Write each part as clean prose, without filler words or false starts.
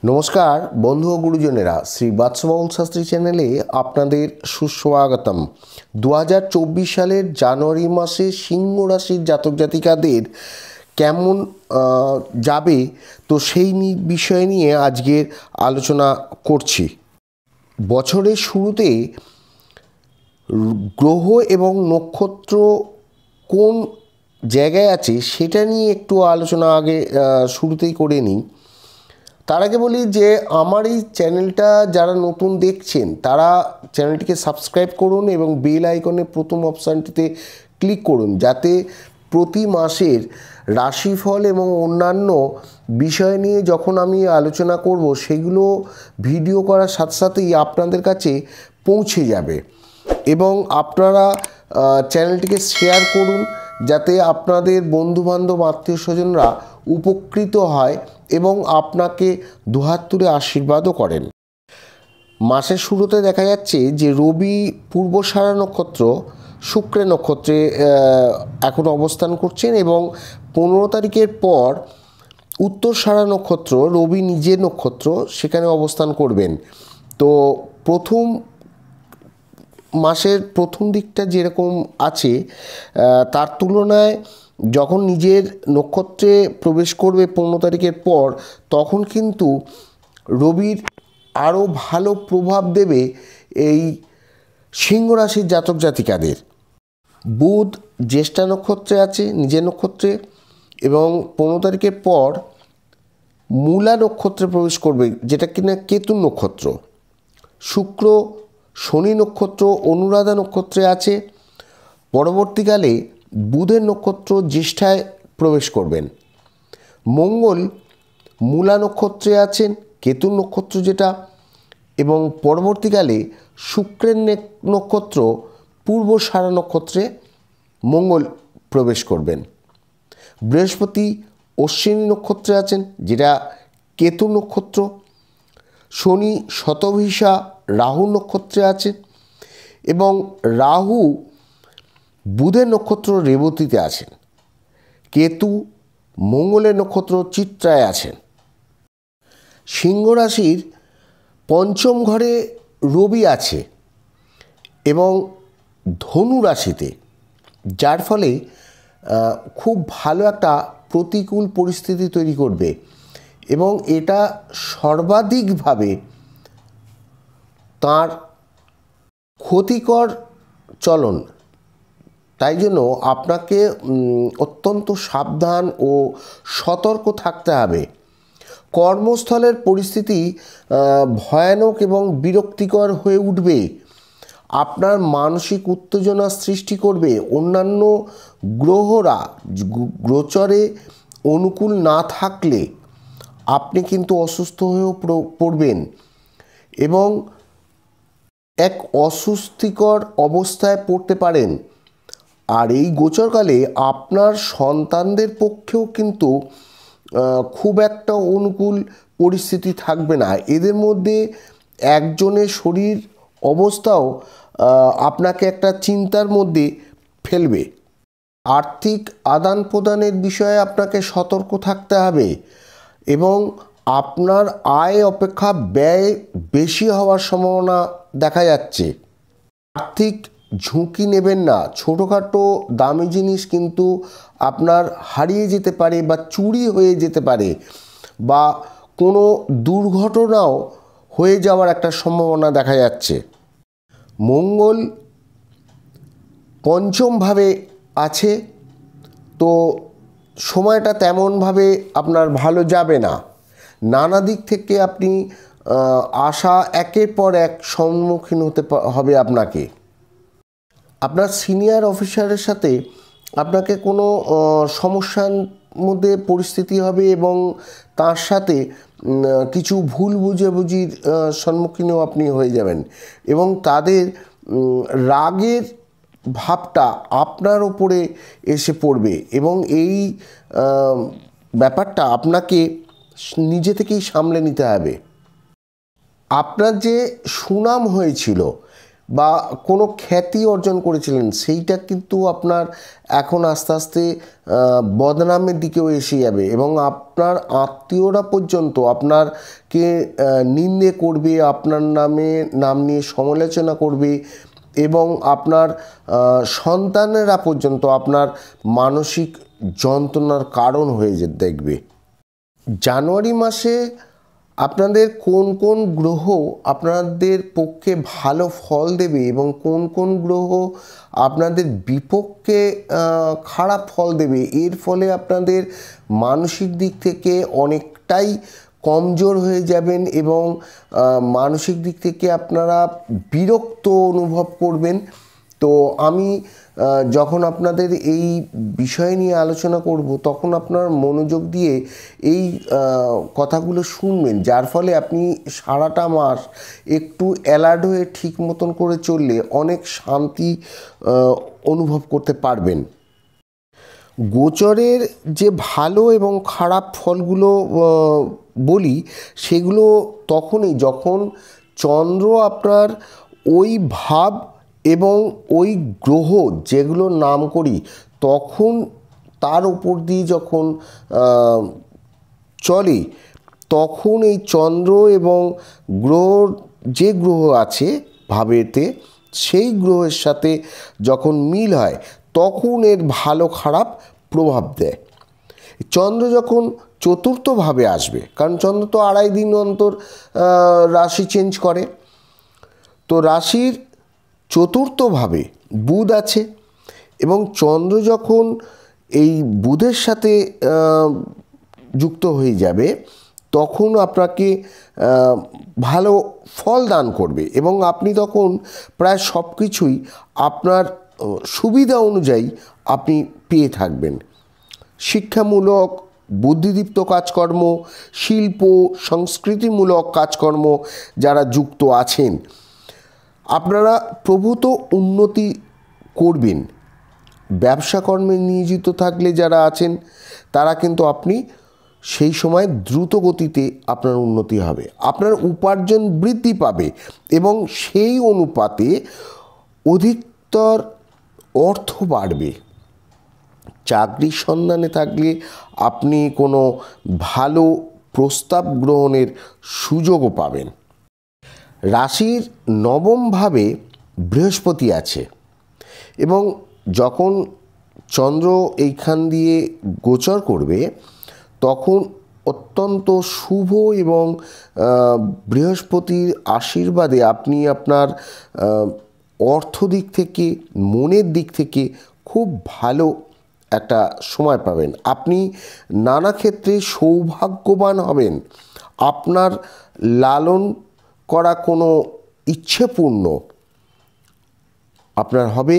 নমস্কার বন্ধু ও গুরুজনেরা, শ্রী বাৎসবাউল শাস্ত্রী চ্যানেলে আপনাদের সুস্বাগতম। 2024 সালের জানুয়ারি মাসে সিংহ রাশির জাতক জাতিকাদের কেমন যাবে, তো সেই বিষয় নিয়ে আজকের আলোচনা করছি। বছরের শুরুতে গ্রহ এবং নক্ষত্র কোন জায়গায় আছে সেটা নিয়ে একটু আলোচনা আগে শুরুতেই করে নিই। তার আগে বলি যে আমার এই চ্যানেলটা যারা নতুন দেখছেন তারা চ্যানেলটিকে সাবস্ক্রাইব করুন এবং বেল আইকনের প্রথম অপশানটিতে ক্লিক করুন, যাতে প্রতি মাসের রাশিফল এবং অন্যান্য বিষয় নিয়ে যখন আমি আলোচনা করব সেগুলো ভিডিও করার সাথে সাথেই আপনাদের কাছে পৌঁছে যাবে। এবং আপনারা চ্যানেলটিকে শেয়ার করুন যাতে আপনাদের বন্ধুবান্ধব আত্মীয় স্বজনরা উপকৃত হয় এবং আপনাকে দুহাত তুলে আশীর্বাদও করেন। মাসের শুরুতে দেখা যাচ্ছে যে রবি পূর্বসারা নক্ষত্র শুক্রের নক্ষত্রে এখন অবস্থান করছেন এবং 15 তারিখের পর উত্তরসারা নক্ষত্র রবি নিজের নক্ষত্র সেখানে অবস্থান করবেন। তো মাসের প্রথম দিকটা যেরকম আছে তার তুলনায় যখন নিজের নক্ষত্রে প্রবেশ করবে 15 তারিখের পর, তখন কিন্তু রবির আরও ভালো প্রভাব দেবে এই সিংহ রাশির জাতক জাতিকাদের। বুধ জ্যেষ্ঠা নক্ষত্রে আছে নিজের নক্ষত্রে এবং 15 তারিখের পর মূলা নক্ষত্রে প্রবেশ করবে, যেটা কিনা কেতু নক্ষত্র। শুক্র শনি নক্ষত্র অনুরাধা নক্ষত্রে আছে, পরবর্তীকালে বুধের নক্ষত্র জ্যেষ্ঠায় প্রবেশ করবেন। মঙ্গল মূলা নক্ষত্রে আছেন কেতুর নক্ষত্র যেটা, এবং পরবর্তীকালে শুক্রের নক্ষত্র পূর্বসারা নক্ষত্রে মঙ্গল প্রবেশ করবেন। বৃহস্পতি অশ্বিনী নক্ষত্রে আছেন যেটা কেতু নক্ষত্র। শনি শতভিষা রাহু নক্ষত্রে আছেন এবং রাহু বুধের নক্ষত্র রেবতীতে আছেন। কেতু মঙ্গলের নক্ষত্র চিত্রায় আছেন। সিংহ রাশির পঞ্চম ঘরে রবি আছে এবং ধনু রাশিতে, যার ফলে খুব ভালো একটা প্রতিকূল পরিস্থিতি তৈরি করবে এবং এটা সর্বাধিকভাবে তার ক্ষতিকর চলন। তাই জন্য আপনাকে অত্যন্ত সাবধান ও সতর্ক থাকতে হবে। কর্মস্থলের পরিস্থিতি ভয়ানক এবং বিরক্তিকর হয়ে উঠবে, আপনার মানসিক উত্তেজনা সৃষ্টি করবে। অন্যান্য গ্রহরা গোচরে অনুকূল না থাকলে আপনি কিন্তু অসুস্থ হয়েও পড়বেন এবং এক অস্বস্তিকর অবস্থায় পড়তে পারেন। আর এই গোচরকালে আপনার সন্তানদের পক্ষেও কিন্তু খুব একটা অনুকূল পরিস্থিতি থাকবে না। এদের মধ্যে একজনের শরীর অবস্থাও আপনাকে একটা চিন্তার মধ্যে ফেলবে। আর্থিক আদান প্রদানের বিষয়ে আপনাকে সতর্ক থাকতে হবে এবং আপনার আয় অপেক্ষা ব্যয় বেশি হওয়ার সম্ভাবনা দেখা যাচ্ছে। আর্থিক ঝুঁকি নেবেন না। ছোটোখাটো দামি জিনিস কিন্তু আপনার হারিয়ে যেতে পারে বা চুরি হয়ে যেতে পারে বা কোনো দুর্ঘটনাও হয়ে যাওয়ার একটা সম্ভাবনা দেখা যাচ্ছে। মঙ্গল পঞ্চমভাবে আছে, তো সময়টা তেমনভাবে আপনার ভালো যাবে না। নানা দিক থেকে আপনি আশা একের পর এক সম্মুখীন হতে হবে আপনাকে। আপনার সিনিয়র অফিসারের সাথে আপনাকে কোনো সমস্যার মধ্যে পরিস্থিতি হবে এবং তার সাথে কিছু ভুল বুঝাবুঝির সম্মুখীনও আপনি হয়ে যাবেন এবং তাদের রাগের ভাবটা আপনার ওপরে এসে পড়বে এবং এই ব্যাপারটা আপনাকে নিজে থেকেই সামলে নিতে হবে। আপনার যে সুনাম হয়েছিল বা কোনো খ্যাতি অর্জন করেছিলেন, সেইটা কিন্তু আপনার এখন আস্তে আস্তে বদনামের দিকেও এসে যাবে এবং আপনার আত্মীয়রা পর্যন্ত আপনারকে নিন্দে করবে, আপনার নাম নিয়ে সমালোচনা করবে এবং আপনার সন্তানেরা পর্যন্ত আপনার মানসিক যন্ত্রণার কারণ হয়ে দেখবে। জানুয়ারি মাসে আপনাদের কোন কোন গ্রহ আপনাদের পক্ষে ভালো ফল দেবে এবং কোন কোন গ্রহ আপনাদের বিপক্ষে খারাপ ফল দেবে, এর ফলে আপনাদের মানসিক দিক থেকে অনেকটাই কমজোর হয়ে যাবেন এবং মানসিক দিক থেকে আপনারা বিরক্ত অনুভব করবেন। তো আমি যখন আপনাদের এই বিষয় নিয়ে আলোচনা করব তখন আপনার মনোযোগ দিয়ে এই কথাগুলো শুনবেন, যার ফলে আপনি সারাটা মাস একটু অ্যালার্ট হয়ে ঠিক মতন করে চললে অনেক শান্তি অনুভব করতে পারবেন। গোচরের যে ভালো এবং খারাপ ফলগুলো বলি, সেগুলো তখনই যখন চন্দ্র আপনার ওই ভাব এবং ওই গ্রহ যেগুলো নাম করি তখন তার উপর দিয়ে যখন চলে, তখন এই চন্দ্র এবং যে গ্রহ আছে ভাবেতে, সেই গ্রহের সাথে যখন মিল হয় তখন এর ভালো খারাপ প্রভাব দেয়। চন্দ্র যখন চতুর্থভাবে আসবে, কারণ চন্দ্র তো 2.5 দিন অন্তর রাশি চেঞ্জ করে, তো রাশির চতুর্থভাবে বুধ আছে এবং চন্দ্র যখন এই বুধের সাথে যুক্ত হয়ে যাবে তখন আপনাকে ভালো ফল দান করবে এবং আপনি তখন প্রায় সব কিছুই আপনার সুবিধা অনুযায়ী আপনি পেয়ে থাকবেন। শিক্ষামূলক, বুদ্ধিদীপ্ত কাজকর্ম, শিল্প সংস্কৃতিমূলক কাজকর্ম যারা যুক্ত আছেন আপনারা প্রভূত উন্নতি করবেন। ব্যবসা কর্মে নিয়োজিত থাকলে যারা আছেন তারা কিন্তু আপনি সেই সময় দ্রুত গতিতে আপনার উন্নতি হবে, আপনার উপার্জন বৃদ্ধি পাবে এবং সেই অনুপাতে অধিকতর অর্থ বাড়বে। চাকরির সন্ধানে থাকলে আপনি কোনো ভালো প্রস্তাব গ্রহণের সুযোগও পাবেন। রাশির 9ম ভাবে বৃহস্পতি আছে এবং যখন চন্দ্র এইখান দিয়ে গোচর করবে তখন অত্যন্ত শুভ এবং বৃহস্পতির আশীর্বাদে আপনি আপনার অর্থ দিক থেকে, মনের দিক থেকে খুব ভালো একটা সময় পাবেন। আপনি নানা ক্ষেত্রে সৌভাগ্যবান হবেন। আপনার লালন করা কোনো ইচ্ছে পূর্ণ আপনার হবে,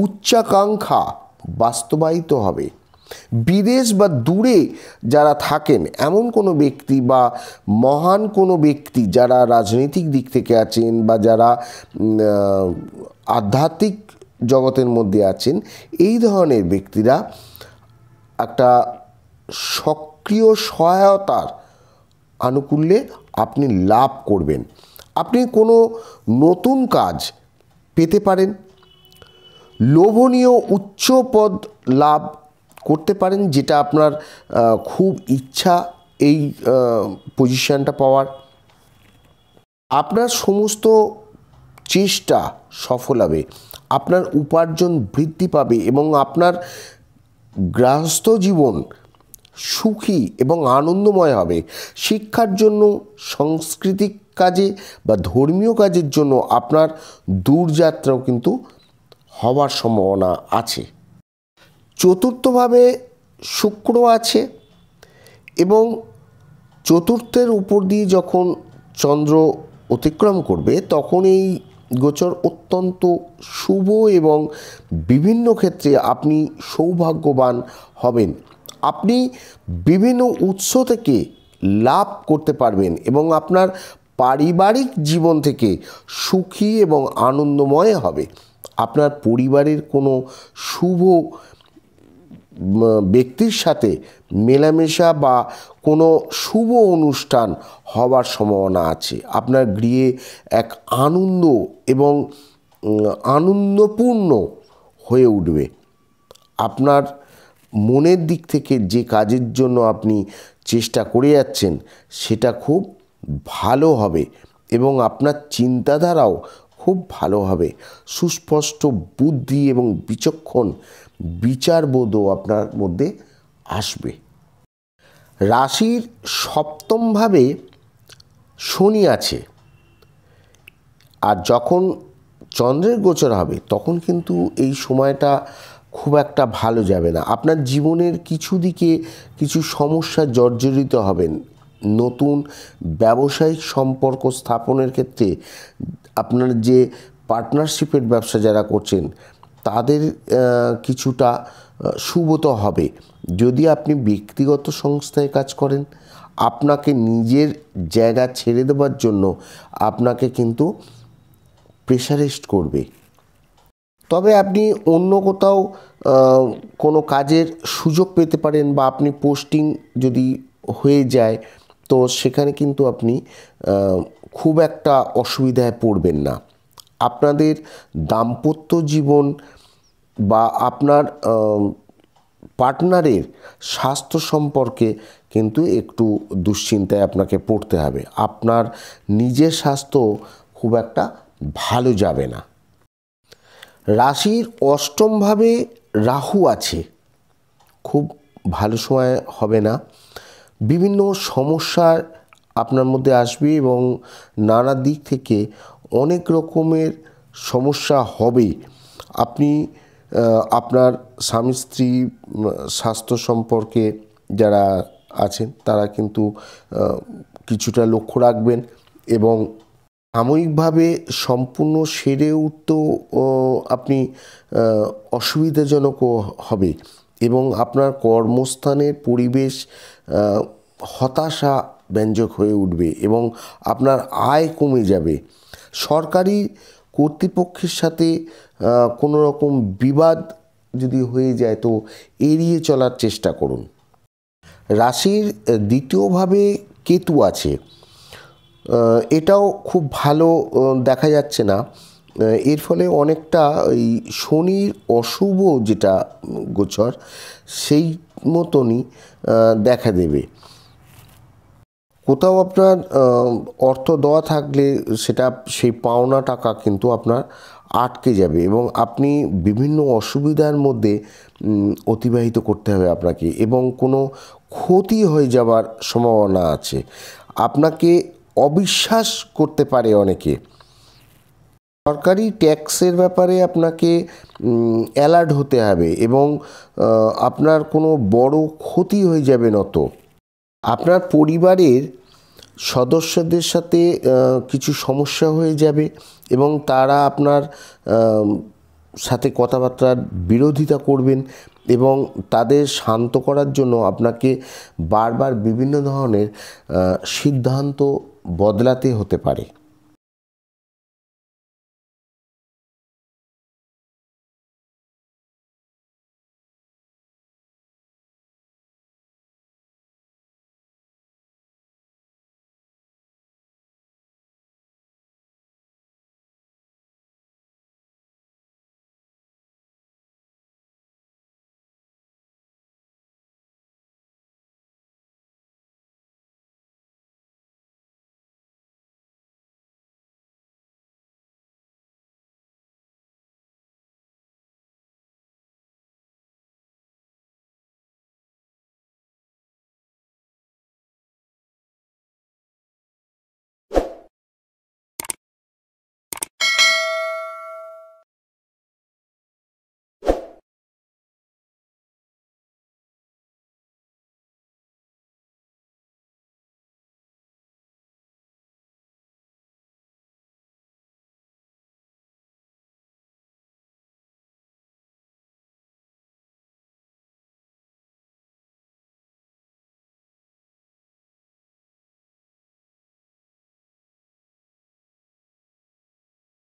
উচ্চাকাঙ্ক্ষা বাস্তবায়িত হবে। বিদেশ বা দূরে যারা থাকেন এমন কোনো ব্যক্তি বা মহান কোনো ব্যক্তি যারা রাজনৈতিক দিক থেকে আছেন বা যারা আধ্যাত্মিক জগতের মধ্যে আছেন, এই ধরনের ব্যক্তিরা একটা সক্রিয় সহায়তার আনুকূল্যে আপনি লাভ করবেন। আপনি কোনো নতুন কাজ পেতে পারেন, লোভনীয় উচ্চ পদ লাভ করতে পারেন, যেটা আপনার খুব ইচ্ছা এই পজিশনটা পাওয়ার। আপনার সমস্ত চেষ্টা সফল হবে, আপনার উপার্জন বৃদ্ধি পাবে এবং আপনার গৃহস্থ জীবন সুখী এবং আনন্দময় হবে। শিক্ষার জন্য, সাংস্কৃতিক কাজে বা ধর্মীয় কাজের জন্য আপনার দূরযাত্রাও কিন্তু হওয়ার সম্ভাবনা আছে। চতুর্থভাবে শুক্র আছে এবং চতুর্থের উপর দিয়ে যখন চন্দ্র অতিক্রম করবে তখন এই গোচর অত্যন্ত শুভ এবং বিভিন্ন ক্ষেত্রে আপনি সৌভাগ্যবান হবেন। আপনি বিভিন্ন উৎস থেকে লাভ করতে পারবেন এবং আপনার পারিবারিক জীবন থেকে সুখী এবং আনন্দময় হবে। আপনার পরিবারের কোনো শুভ ব্যক্তির সাথে মেলামেশা বা কোনো শুভ অনুষ্ঠান হওয়ার সম্ভাবনা আছে। আপনার গৃহে এক আনন্দ এবং আনন্দপূর্ণ হয়ে উঠবে। আপনার মনের দিক থেকে যে কাজের জন্য আপনি চেষ্টা করে যাচ্ছেন সেটা খুব ভালো হবে এবং আপনার চিন্তাধারাও খুব ভালো হবে। সুস্পষ্ট বুদ্ধি এবং বিচক্ষণ বিচারবোধও আপনার মধ্যে আসবে। রাশির সপ্তমভাবে শনি আছে, আর যখন চন্দ্রের গোচর হবে তখন কিন্তু এই সময়টা খুব একটা ভালো যাবে না। আপনার জীবনের কিছু দিকে কিছু সমস্যা জর্জরিত হবেন। নতুন ব্যবসায়িক সম্পর্ক স্থাপনের ক্ষেত্রে আপনার যে পার্টনারশিপের ব্যবসা যারা করছেন তাদের কিছুটা সুব্রত হবে। যদি আপনি ব্যক্তিগত সংস্থায় কাজ করেন, আপনাকে নিজের জায়গা ছেড়ে দেওয়ার জন্য আপনাকে কিন্তু প্রেশারাইজড করবে। তবে আপনি অন্য কোথাও কোনো কাজের সুযোগ পেতে পারেন, বা আপনি পোস্টিং যদি হয়ে যায় তো সেখানে কিন্তু আপনি খুব একটা অসুবিধায় পড়বেন না। আপনাদের দাম্পত্য জীবন বা আপনার পার্টনারের স্বাস্থ্য সম্পর্কে কিন্তু একটু দুশ্চিন্তায় আপনাকে পড়তে হবে। আপনার নিজের স্বাস্থ্য খুব একটা ভালো যাবে না। রাশির অষ্টমভাবে রাহু আছে, খুব ভালো সময় হবে না। বিভিন্ন সমস্যার আপনার মধ্যে আসবে এবং নানা দিক থেকে অনেক রকমের সমস্যা হবে। আপনি আপনার স্বামী স্ত্রী স্বাস্থ্য সম্পর্কে যারা আছেন তারা কিন্তু কিছুটা লক্ষ্য রাখবেন এবং সাময়িকভাবে সম্পূর্ণ সেরে উঠতেও আপনি অসুবিধাজনকও হবে এবং আপনার কর্মস্থানের পরিবেশ হতাশা ব্যঞ্জক হয়ে উঠবে এবং আপনার আয় কমে যাবে। সরকারি কর্তৃপক্ষের সাথে কোনো রকম বিবাদ যদি হয়ে যায় তো এড়িয়ে চলার চেষ্টা করুন। রাশির দ্বিতীয়ভাবে কেতু আছে, এটাও খুব ভালো দেখা যাচ্ছে না। এর ফলে অনেকটা ওই শনির অশুভ যেটা গোচর সেই মতনই দেখা দেবে। কোথাও আপনার অর্থ দেওয়া থাকলে সেটা সেই পাওনা টাকা কিন্তু আপনার আটকে যাবে এবং আপনি বিভিন্ন অসুবিধার মধ্যে অতিবাহিত করতে হবে আপনাকে, এবং কোনো ক্ষতি হয়ে যাওয়ার সম্ভাবনা আছে। আপনাকে অবিশ্বাস করতে পারে অনেকে। সরকারি ট্যাক্সের ব্যাপারে আপনাকে অ্যালার্ট হতে হবে এবং আপনার কোনো বড় ক্ষতি হয়ে যাবে নত। আপনার পরিবারের সদস্যদের সাথে কিছু সমস্যা হয়ে যাবে এবং তারা আপনার সাথে কথাবার্তার বিরোধিতা করবেন এবং তাদের শান্ত করার জন্য আপনাকে বারবার বিভিন্ন ধরনের সিদ্ধান্ত বদলাতে হতে পারে।